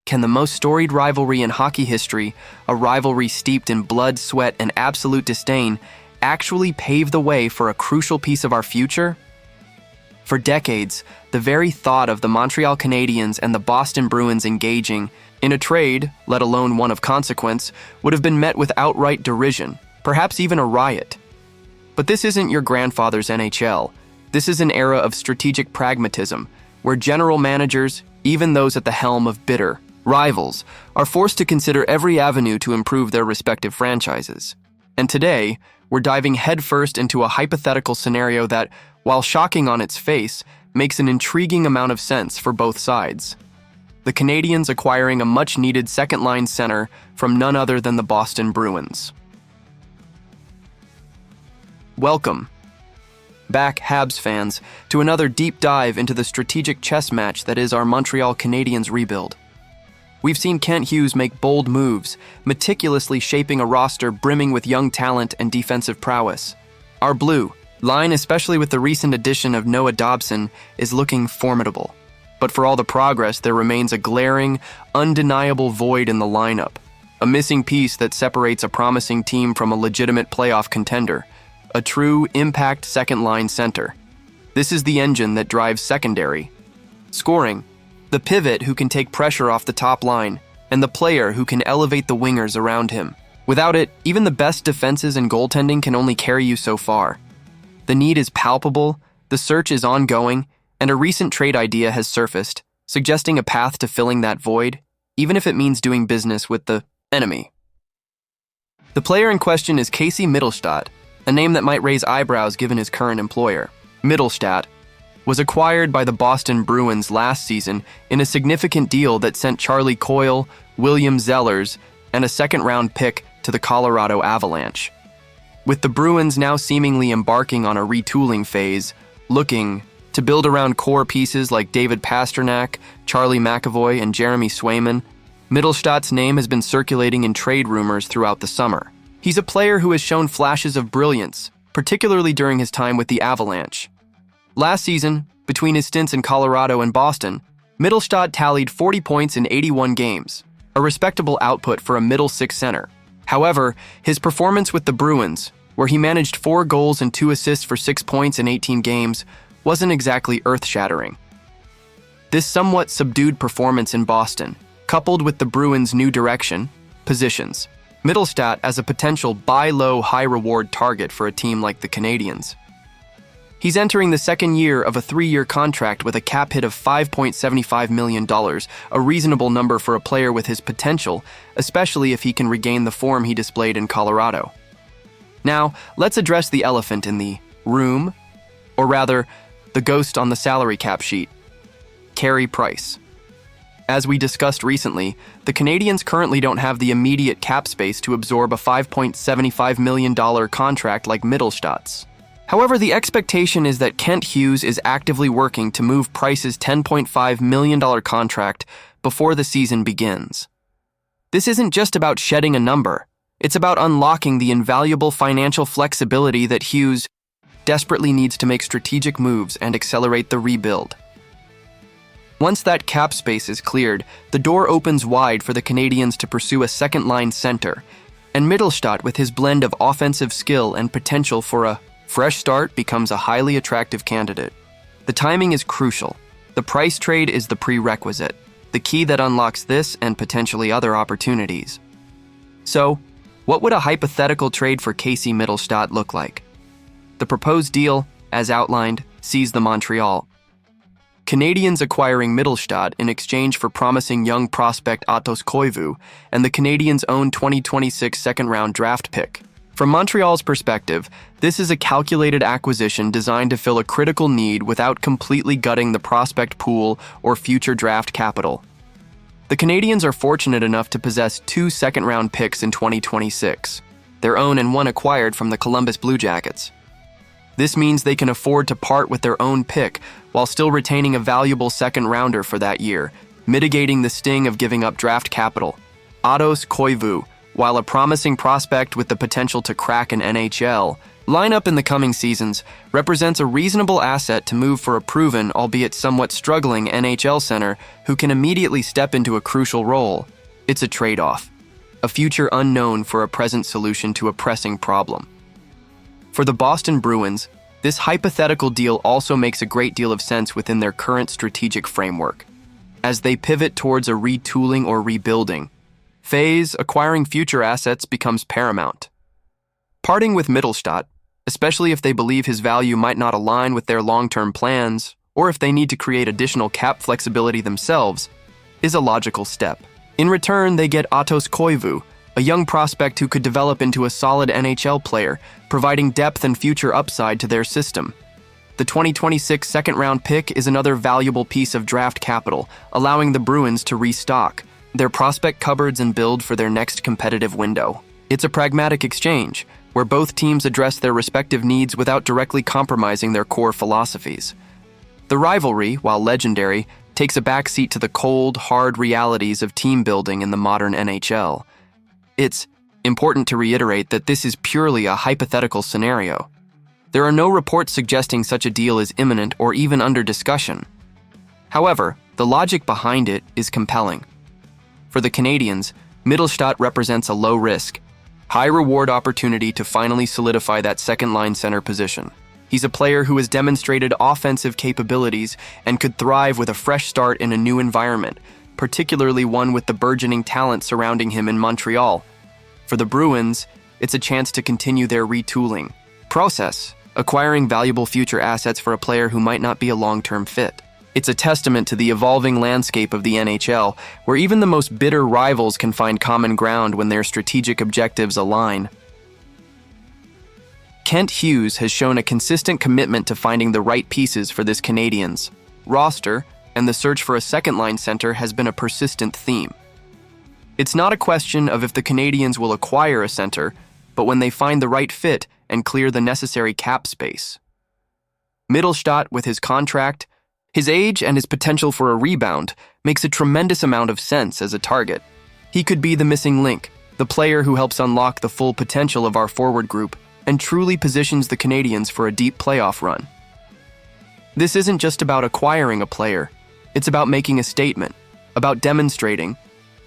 Can the most storied rivalry in hockey history, a rivalry steeped in blood, sweat, and absolute disdain, actually pave the way for a crucial piece of our future? For decades, the very thought of the Montreal Canadiens and the Boston Bruins engaging in a trade, let alone one of consequence, would have been met with outright derision, perhaps even a riot. But this isn't your grandfather's NHL. This is an era of strategic pragmatism, where general managers, even those at the helm of bitter rivals, are forced to consider every avenue to improve their respective franchises. And today, we're diving headfirst into a hypothetical scenario that, while shocking on its face, makes an intriguing amount of sense for both sides. The Canadiens acquiring a much-needed second-line center from none other than the Boston Bruins. Welcome back, Habs fans, to another deep dive into the strategic chess match that is our Montreal Canadiens rebuild. We've seen Kent Hughes make bold moves, meticulously shaping a roster brimming with young talent and defensive prowess. Our blue line, especially with the recent addition of Noah Dobson, is looking formidable. But for all the progress, there remains a glaring, undeniable void in the lineup, a missing piece that separates a promising team from a legitimate playoff contender, a true impact second-line center. This is the engine that drives secondary scoring, the pivot who can take pressure off the top line, and the player who can elevate the wingers around him. Without it, even the best defenses and goaltending can only carry you so far. The need is palpable, the search is ongoing, and a recent trade idea has surfaced, suggesting a path to filling that void, even if it means doing business with the enemy. The player in question is Casey Middlestat, a name that might raise eyebrows given his current employer. Middlestat was acquired by the Boston Bruins last season in a significant deal that sent Charlie Coyle, William Zellers, and a second-round pick to the Colorado Avalanche. With the Bruins now seemingly embarking on a retooling phase, looking to build around core pieces like David Pastrnak, Charlie McAvoy, and Jeremy Swayman, Middlestat's name has been circulating in trade rumors throughout the summer. He's a player who has shown flashes of brilliance, particularly during his time with the Avalanche. Last season, between his stints in Colorado and Boston, Middlestat tallied 40 points in 81 games, a respectable output for a middle six center. However, his performance with the Bruins, where he managed 4 goals and 2 assists for 6 points in 18 games, wasn't exactly earth-shattering. This somewhat subdued performance in Boston, coupled with the Bruins' new direction, positions Middlestat as a potential buy low, high-reward target for a team like the Canadiens. He's entering the second year of a 3-year contract with a cap hit of $5.75 million, a reasonable number for a player with his potential, especially if he can regain the form he displayed in Colorado. Now, let's address the elephant in the room, or rather, the ghost on the salary cap sheet, Carey Price. As we discussed recently, the Canadiens currently don't have the immediate cap space to absorb a $5.75 million contract like Middlestat's. However, the expectation is that Kent Hughes is actively working to move Price's $10.5 million contract before the season begins. This isn't just about shedding a number. It's about unlocking the invaluable financial flexibility that Hughes desperately needs to make strategic moves and accelerate the rebuild. Once that cap space is cleared, the door opens wide for the Canadiens to pursue a second-line center, and Middlestat, with his blend of offensive skill and potential for a fresh start, becomes a highly attractive candidate. The timing is crucial. The Price trade is the prerequisite, the key that unlocks this and potentially other opportunities. So, what would a hypothetical trade for Casey Middlestat look like? The proposed deal, as outlined, sees the Montreal Canadiens acquiring Middlestat in exchange for promising young prospect Atos Koivu and the Canadiens' own 2026 second-round draft pick. From Montreal's perspective, this is a calculated acquisition designed to fill a critical need without completely gutting the prospect pool or future draft capital. The Canadiens are fortunate enough to possess 2 second-round picks in 2026, their own and one acquired from the Columbus Blue Jackets. This means they can afford to part with their own pick while still retaining a valuable second-rounder for that year, mitigating the sting of giving up draft capital. Atos Koivu, while a promising prospect with the potential to crack an NHL, Lineup in the coming seasons represents a reasonable asset to move for a proven, albeit somewhat struggling, NHL center who can immediately step into a crucial role. It's a trade-off, a future unknown for a present solution to a pressing problem. For the Boston Bruins, this hypothetical deal also makes a great deal of sense within their current strategic framework. As they pivot towards a retooling or rebuilding phase, acquiring future assets becomes paramount. Parting with Middlestat, especially if they believe his value might not align with their long-term plans, or if they need to create additional cap flexibility themselves, is a logical step. In return, they get Atos Koivu, a young prospect who could develop into a solid NHL player, providing depth and future upside to their system. The 2026 second-round pick is another valuable piece of draft capital, allowing the Bruins to restock their prospect cupboards and build for their next competitive window. It's a pragmatic exchange, where both teams address their respective needs without directly compromising their core philosophies. The rivalry, while legendary, takes a backseat to the cold, hard realities of team building in the modern NHL. It's important to reiterate that this is purely a hypothetical scenario. There are no reports suggesting such a deal is imminent or even under discussion. However, the logic behind it is compelling. For the Canadiens, Middlestat represents a low-risk, high-reward opportunity to finally solidify that second-line center position. He's a player who has demonstrated offensive capabilities and could thrive with a fresh start in a new environment, particularly one with the burgeoning talent surrounding him in Montreal. For the Bruins, it's a chance to continue their retooling process, acquiring valuable future assets for a player who might not be a long-term fit. It's a testament to the evolving landscape of the NHL, where even the most bitter rivals can find common ground when their strategic objectives align. Kent Hughes has shown a consistent commitment to finding the right pieces for this Canadiens roster, and the search for a second-line center has been a persistent theme. It's not a question of if the Canadiens will acquire a center, but when they find the right fit and clear the necessary cap space. Middlestat, with his contract, his age, and his potential for a rebound, makes a tremendous amount of sense as a target. He could be the missing link, the player who helps unlock the full potential of our forward group and truly positions the Canadiens for a deep playoff run. This isn't just about acquiring a player. It's about making a statement, about demonstrating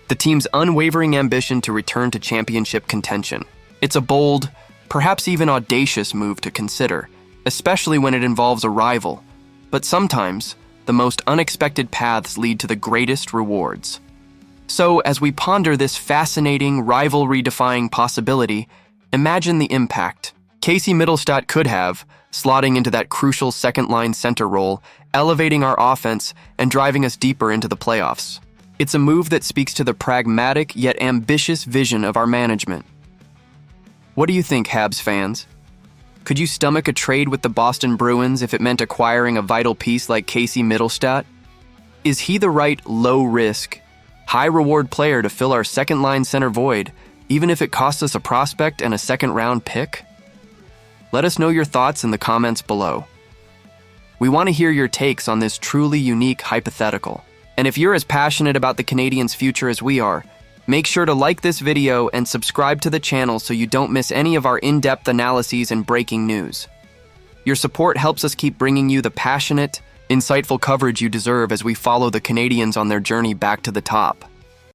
the team's unwavering ambition to return to championship contention. It's a bold, perhaps even audacious move to consider, especially when it involves a rival. But sometimes, the most unexpected paths lead to the greatest rewards. So, as we ponder this fascinating, rivalry-defying possibility, imagine the impact Casey Middlestat could have, slotting into that crucial second-line center role, elevating our offense, and driving us deeper into the playoffs. It's a move that speaks to the pragmatic yet ambitious vision of our management. What do you think, Habs fans? Could you stomach a trade with the Boston Bruins if it meant acquiring a vital piece like Casey Middlestat? Is he the right low-risk, high-reward player to fill our second-line center void, even if it costs us a prospect and a second-round pick? Let us know your thoughts in the comments below. We want to hear your takes on this truly unique hypothetical. And if you're as passionate about the Canadiens' future as we are, make sure to like this video and subscribe to the channel so you don't miss any of our in-depth analyses and breaking news. Your support helps us keep bringing you the passionate, insightful coverage you deserve as we follow the Canadiens on their journey back to the top.